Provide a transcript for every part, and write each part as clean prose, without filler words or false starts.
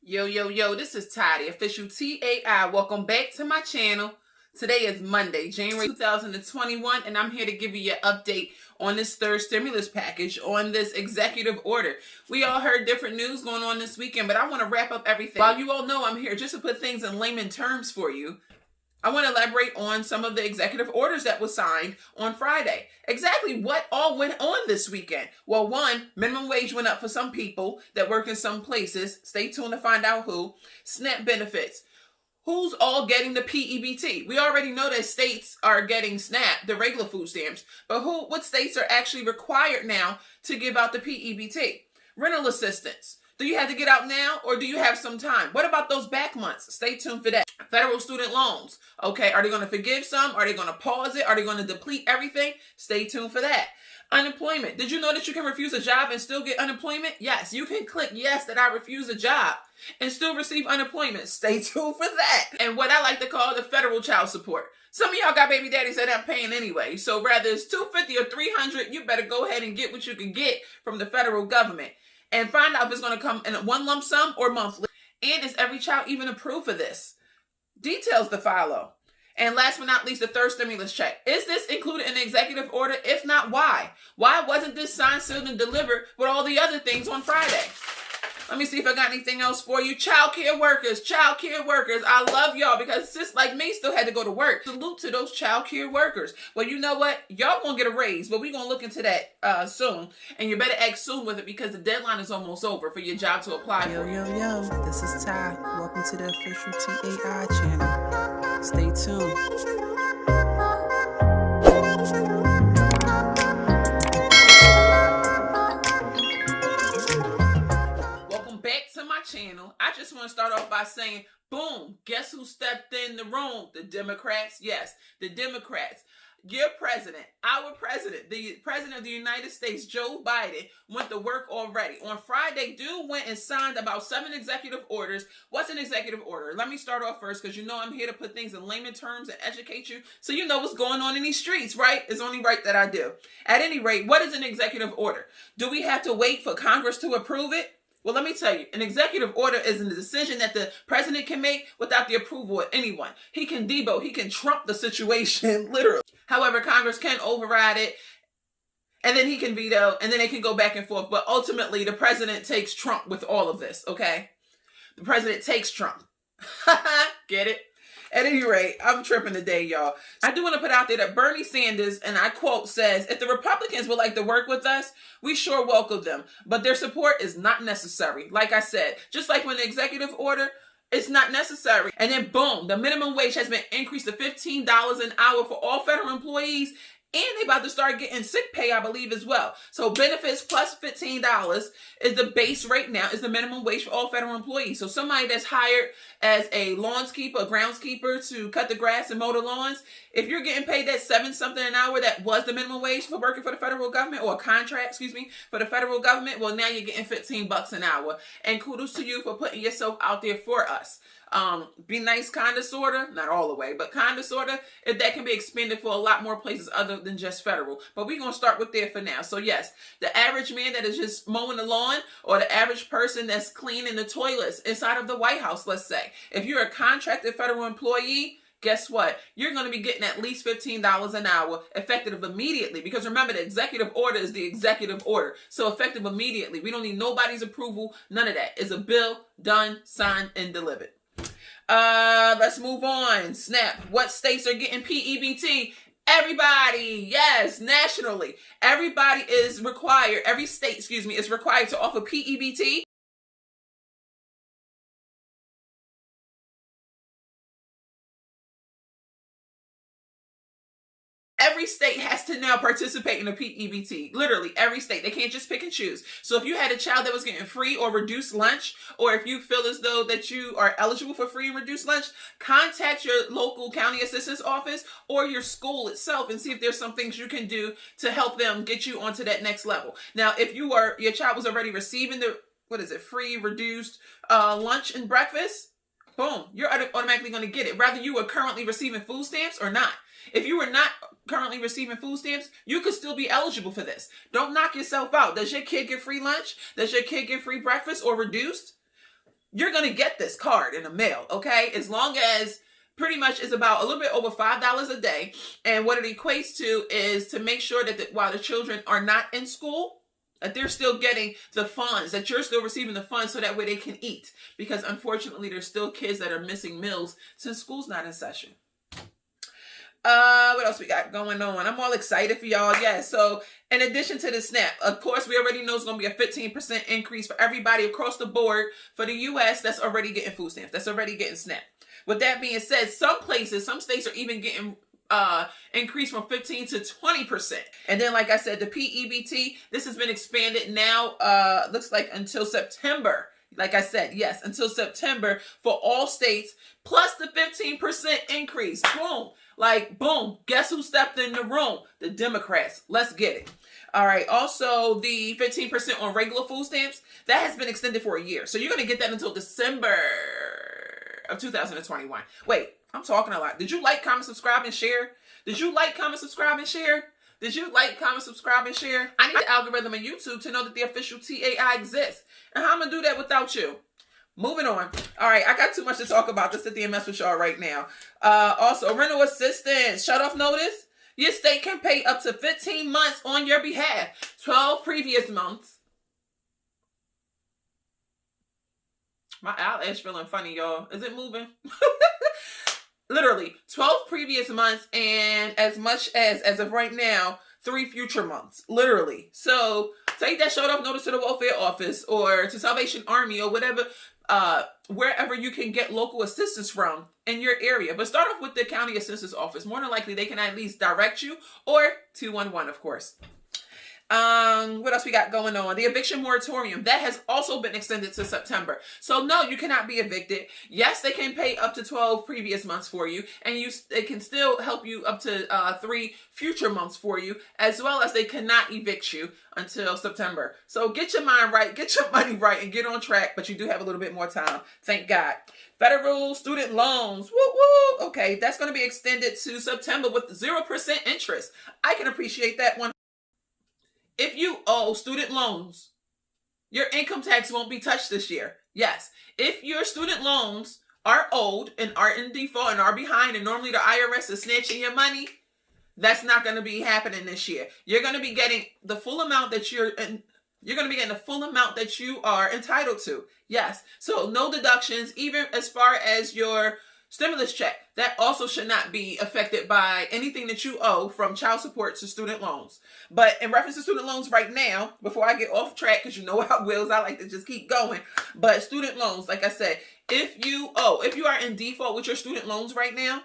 Yo, this is Ty, the official TAI. Welcome back to my channel. Today is Monday, January 2021, and I'm here to give you an update on this third stimulus package, on this executive order. We all heard different news going on this weekend, but I want to wrap up everything. While you all know I'm here just to put things in layman terms for you, I want to elaborate on some of the executive orders that was signed on Friday. Exactly what all went on this weekend. Well, one, minimum wage went up for some people that work in some places. Stay tuned to find out who. SNAP benefits. Who's all getting the PEBT? We already know that states are getting SNAP, the regular food stamps, but what states are actually required now to give out the PEBT? Rental assistance. Do you have to get out now or do you have some time? What about those back months? Stay tuned for that. Federal student loans. Okay, are they going to forgive some? Are they going to pause it? Are they going to deplete everything? Stay tuned for that. Unemployment. Did you know that you can refuse a job and still get unemployment? Yes, you can click yes that I refuse a job and still receive unemployment. Stay tuned for that. And what I like to call the federal child support. Some of y'all got baby daddies that I'm paying anyway. So whether it's $250 or $300, you better go ahead and get what you can get from the federal government. And find out if it's going to come in one lump sum or monthly. And is every child even approved for this? Details to follow. And last but not least, the third stimulus check. Is this included in the executive order? If not, why? Why wasn't this signed, sealed, and delivered with all the other things on Friday? Let me see if I got anything else for you. Child care workers. I love y'all because sis like me still had to go to work. Salute to those child care workers. Well, you know what? Y'all gonna get a raise, but we're gonna look into that soon. And you better act soon with it because the deadline is almost over for your job to apply for. Yo, this is Ty. Welcome to the official TAI channel. Stay tuned. Channel. I just want to start off by saying, boom, guess who stepped in the room? The Democrats. Yes, the Democrats. Your president, our president, the president of the United States, Joe Biden, went to work already. On Friday, dude went and signed about 7 executive orders. What's an executive order? Let me start off first because you know I'm here to put things in layman terms and educate you so you know what's going on in these streets, right? It's only right that I do. At any rate, what is an executive order? Do we have to wait for Congress to approve it? Well, let me tell you, an executive order is a decision that the president can make without the approval of anyone. He can debo, he can trump the situation, literally. However, Congress can override it, and then he can veto, and then they can go back and forth. But ultimately, the president takes Trump with all of this, okay? The president takes Trump. Get it? At any rate, I'm tripping today, y'all. I do want to put out there that Bernie Sanders, and I quote, says, if the Republicans would like to work with us, we sure welcome them. But their support is not necessary. Like I said, just like when the executive order, it's not necessary. And then boom, the minimum wage has been increased to $15 an hour for all federal employees. And they about to start getting sick pay, I believe, as well. So benefits plus $15 is the base rate now, is the minimum wage for all federal employees. So somebody that's hired as a lawnskeeper, a groundskeeper to cut the grass and mow the lawns, if you're getting paid that 7-something an hour, that was the minimum wage for working for the federal government, or a contract, for the federal government, well, now you're getting $15 an hour. And kudos to you for putting yourself out there for us. Be nice, kinda, sorta, not all the way, but kinda, sorta, if that can be expanded for a lot more places other than just federal. But we're going to start with there for now. So yes, the average man that is just mowing the lawn, or the average person that's cleaning the toilets inside of the White House, let's say, if you're a contracted federal employee, guess what? You're going to be getting at least $15 an hour effective immediately. Because remember, the executive order is the executive order. So effective immediately. We don't need nobody's approval. None of that. It's a bill done, signed, and delivered. Let's move on. SNAP. What states are getting PEBT? Everybody. Yes, nationally. Everybody is required. Every state, is required to offer PEBT. Every state has to now participate in the PEBT. Literally, every state. They can't just pick and choose. So if you had a child that was getting free or reduced lunch, or if you feel as though that you are eligible for free and reduced lunch, contact your local county assistance office or your school itself and see if there's some things you can do to help them get you onto that next level. Now, if your child was already receiving the, free, reduced lunch and breakfast, boom, you're automatically going to get it, whether you are currently receiving food stamps or not. If you were not currently receiving food stamps, you could still be eligible for this. Don't knock yourself out. Does your kid get free lunch? Does your kid get free breakfast or reduced? you're going to get this card in the mail, okay? As long as pretty much it's about a little bit over $5 a day. And what it equates to is to make sure that while the children are not in school, that they're still getting the funds, that you're still receiving the funds so that way they can eat. Because unfortunately, there's still kids that are missing meals since school's not in session. What else we got going on? I'm all excited for y'all. Yeah, so in addition to the SNAP, of course, we already know it's going to be a 15% increase for everybody across the board for the U.S. that's already getting food stamps, that's already getting SNAP. With that being said, some states are even getting increased from 15 to 20%. And then, like I said, the PEBT, this has been expanded now, looks like until September. Like I said, yes, until September for all states, plus the 15% increase. Boom. Like, boom. Guess who stepped in the room? The Democrats. Let's get it. All right. Also, the 15% on regular food stamps, that has been extended for a year. So you're going to get that until December of 2021. Wait, I'm talking a lot. Did you like, comment, subscribe, and share? Did you like, comment, subscribe, and share? Did you like, comment, subscribe, and share? I need the algorithm on YouTube to know that the official TAI exists. And how I'm going to do that without you? Moving on. All right, I got too much to talk about to sit there and mess with y'all right now. Also, rental assistance, shut-off notice. Your state can pay up to 15 months on your behalf. 12 previous months. My eyelash feeling funny, y'all. Is it moving? Literally, 12 previous months and as much as of right now, 3 future months. Literally. So take that shut off notice to the welfare office or to Salvation Army or whatever, wherever you can get local assistance from in your area. But start off with the county assistance office. More than likely, they can at least direct you, or 211, of course. What else we got going on? The eviction moratorium, that has also been extended to September. So no, you cannot be evicted. Yes, they can pay up to 12 previous months for you, and it can still help you up to 3 future months for you, as well as they cannot evict you until September. So get your mind right, get your money right, and get on track, but you do have a little bit more time. Thank God. Federal student loans, woo woo. Okay, that's going to be extended to September with 0% interest. I can appreciate that one. If you owe student loans, your income tax won't be touched this year. Yes. If your student loans are owed and are in default and are behind, and normally the IRS is snatching your money, that's not going to be happening this year. You're going to be getting the full amount that you're going to be getting the full amount that you are entitled to. Yes. So no deductions, even as far as your stimulus check. That also should not be affected by anything that you owe, from child support to student loans. But in reference to student loans right now, before I get off track, because you know how wills, I like to just keep going. But student loans, like I said, if you are in default with your student loans right now,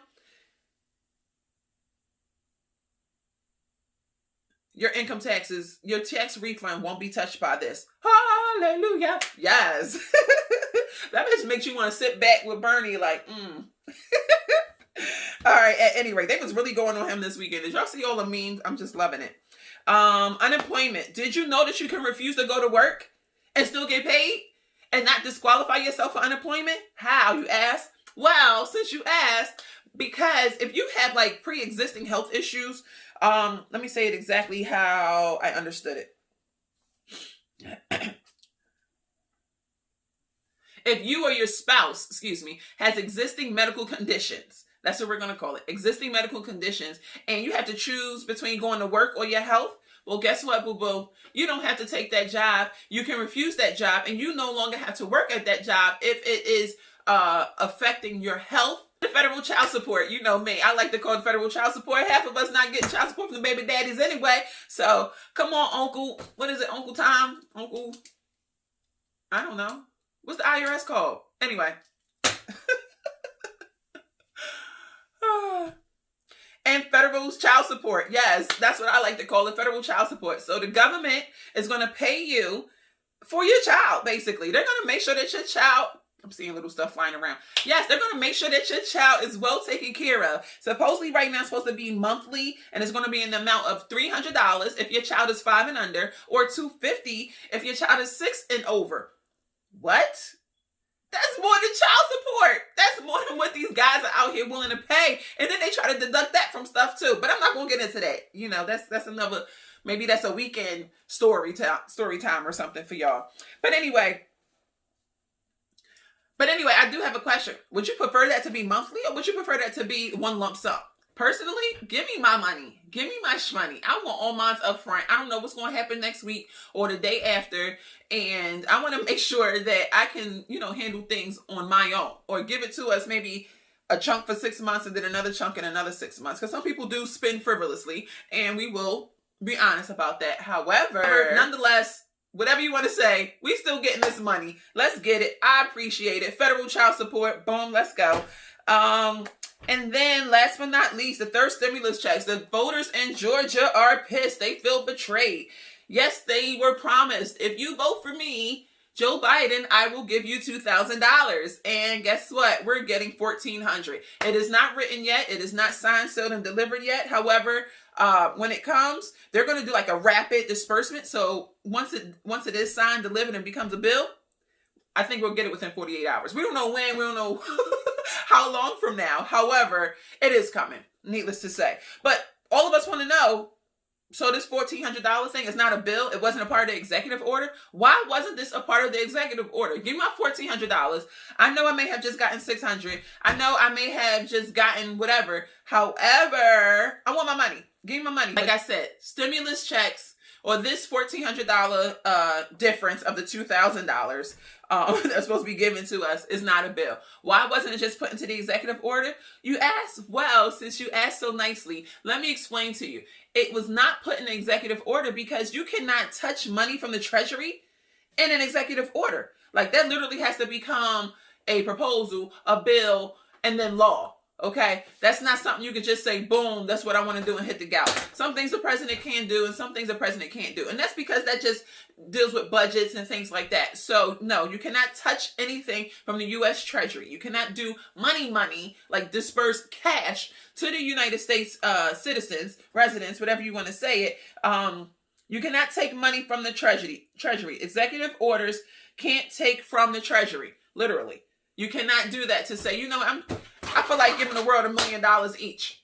your income taxes, your tax refund won't be touched by this. Hallelujah. Yes. That just makes you want to sit back with Bernie like, All right, at any rate, they was really going on him this weekend. Did y'all see all the memes? I'm just loving it. Unemployment. Did you know that you can refuse to go to work and still get paid and not disqualify yourself for unemployment? How, you ask? Well, since you asked, because if you have like pre-existing health issues, let me say it exactly how I understood it. If you or your spouse, has existing medical conditions, that's what we're going to call it, existing medical conditions, and you have to choose between going to work or your health, well, guess what, boo-boo? You don't have to take that job. You can refuse that job, and you no longer have to work at that job if it is affecting your health. The federal child support, you know me, I like to call it federal child support. Half of us not getting child support from the baby daddies anyway. So come on, Uncle. What is it, Uncle Tom? Uncle, I don't know. What's the IRS called? Anyway. And federal child support. Yes, that's what I like to call it, federal child support. So the government is going to pay you for your child, basically. They're going to make sure that your child, I'm seeing little stuff flying around. Yes, they're going to make sure that your child is well taken care of. Supposedly right now it's supposed to be monthly, and it's going to be in the amount of $300 if your child is 5 and under, or $250 if your child is 6 and over. What? That's more than child support. That's more than what these guys are out here willing to pay. And then they try to deduct that from stuff too. But I'm not going to get into that. You know, that's another, maybe that's a weekend story time or something for y'all. But anyway, But anyway, I do have a question. Would you prefer that to be monthly, or would you prefer that to be one lump sum? Personally, give me my money. Give me my shmoney. I want all mine up front. I don't know what's going to happen next week or the day after. And I want to make sure that I can, handle things on my own. Or give it to us maybe a chunk for 6 months and then another chunk in another 6 months. Because some people do spend frivolously. And we will be honest about that. However, nonetheless, whatever you want to say, we still getting this money. Let's get it. I appreciate it. Federal child support. Boom. Let's go. And then last but not least, the third stimulus checks. The voters in Georgia are pissed. They feel betrayed. Yes, they were promised, if you vote for me, Joe Biden, I will give you $2,000. And guess what? We're getting $1,400. It is not written yet. It is not signed, sealed, and delivered yet. However, when it comes, they're going to do like a rapid disbursement. So once it is signed, delivered, and becomes a bill, I think we'll get it within 48 hours. We don't know when. We don't know how long from now. However, it is coming, needless to say. But all of us want to know, so this $1,400 thing is not a bill. It wasn't a part of the executive order. Why wasn't this a part of the executive order? Give me my $1,400. I know I may have just gotten $600. I know I may have just gotten whatever. However, I want my money. Give me my money. Like I said, stimulus checks, or this $1,400 difference of the $2,000 that's supposed to be given to us is not a bill. Why wasn't it just put into the executive order? You asked. Well, since you asked so nicely, let me explain to you. It was not put in the executive order because you cannot touch money from the Treasury in an executive order. Like, that literally has to become a proposal, a bill, and then law. Okay, that's not something you could just say, boom, that's what I want to do and hit the galley. Some things the president can do and some things the president can't do. And that's because that just deals with budgets and things like that. So no, you cannot touch anything from the U.S. Treasury. You cannot do money, like disperse cash to the United States citizens, residents, whatever you want to say it. You cannot take money from the Treasury. Executive orders can't take from the Treasury, literally. You cannot do that to say, I feel like giving the world $1 million each.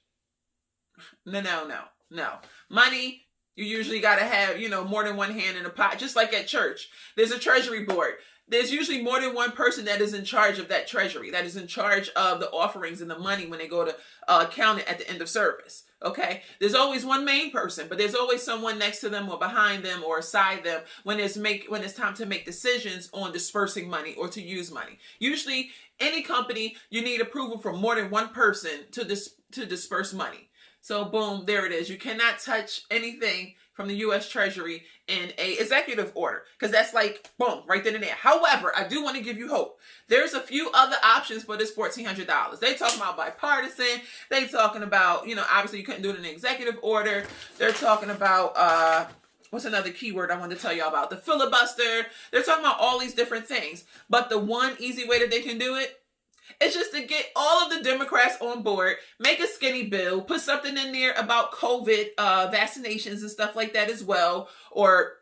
No. Money, you usually got to have, more than one hand in the pot. Just like at church, there's a treasury board. There's usually more than one person that is in charge of that treasury, that is in charge of the offerings and the money when they go to count it at the end of service. Okay, there's always one main person, but there's always someone next to them or behind them or beside them when it's time to make decisions on dispersing money or to use money. Usually, any company, you need approval from more than one person to disperse money. So boom, there it is. You cannot touch anything from the U.S. Treasury in a executive order, because that's like, boom, right then and there. However, I do want to give you hope. There's a few other options for this $1,400. They talking about bipartisan. They talking about, obviously you couldn't do it in an executive order. They're talking about, what's another keyword I wanted to tell y'all about? The filibuster. They're talking about all these different things. But the one easy way that they can do it, it's just to get all of the Democrats on board, make a skinny bill, put something in there about COVID vaccinations and stuff like that as well, or,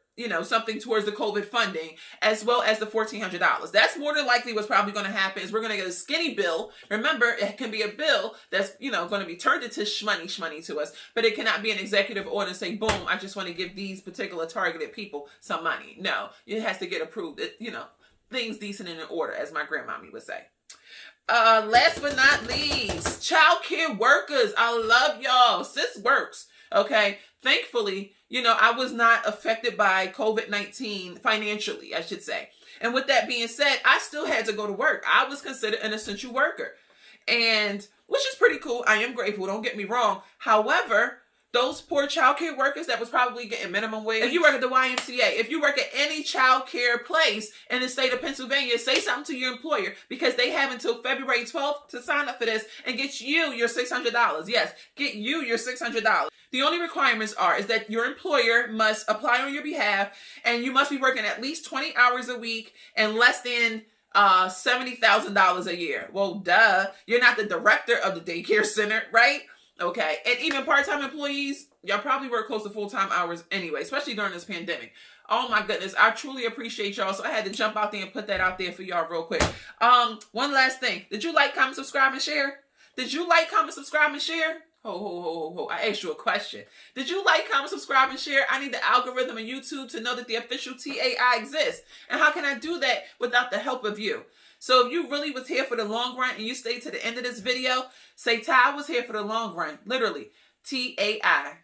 something towards the COVID funding, as well as the $1,400. That's more than likely what's probably going to happen is we're going to get a skinny bill. Remember, it can be a bill that's, going to be turned into shmoney to us, but it cannot be an executive order and say, boom, I just want to give these particular targeted people some money. No, it has to get approved. Things decent and in order, as my grandmommy would say. Last but not least, child care workers. I love y'all. Sis works. Okay. Thankfully, I was not affected by COVID-19 financially, I should say. And with that being said, I still had to go to work. I was considered an essential worker, and which is pretty cool. I am grateful. Don't get me wrong. However, those poor child care workers that was probably getting minimum wage. If you work at the YMCA, if you work at any child care place in the state of Pennsylvania, say something to your employer, because they have until February 12th to sign up for this and get you your $600. Yes, get you your $600. The only requirements is that your employer must apply on your behalf, and you must be working at least 20 hours a week and less than $70,000 a year. Well, duh. You're not the director of the daycare center, right? Okay. And even part-time employees, y'all probably work close to full-time hours anyway, especially during this pandemic. Oh my goodness. I truly appreciate y'all. So I had to jump out there and put that out there for y'all real quick. One last thing. Did you like, comment, subscribe, and share? Did you like, comment, subscribe, and share? Ho. I asked you a question. Did you like, comment, subscribe, and share? I need the algorithm on YouTube to know that the official TAI exists. And how can I do that without the help of you? So if you really was here for the long run and you stayed to the end of this video, say Ty was here for the long run. Literally, TAI.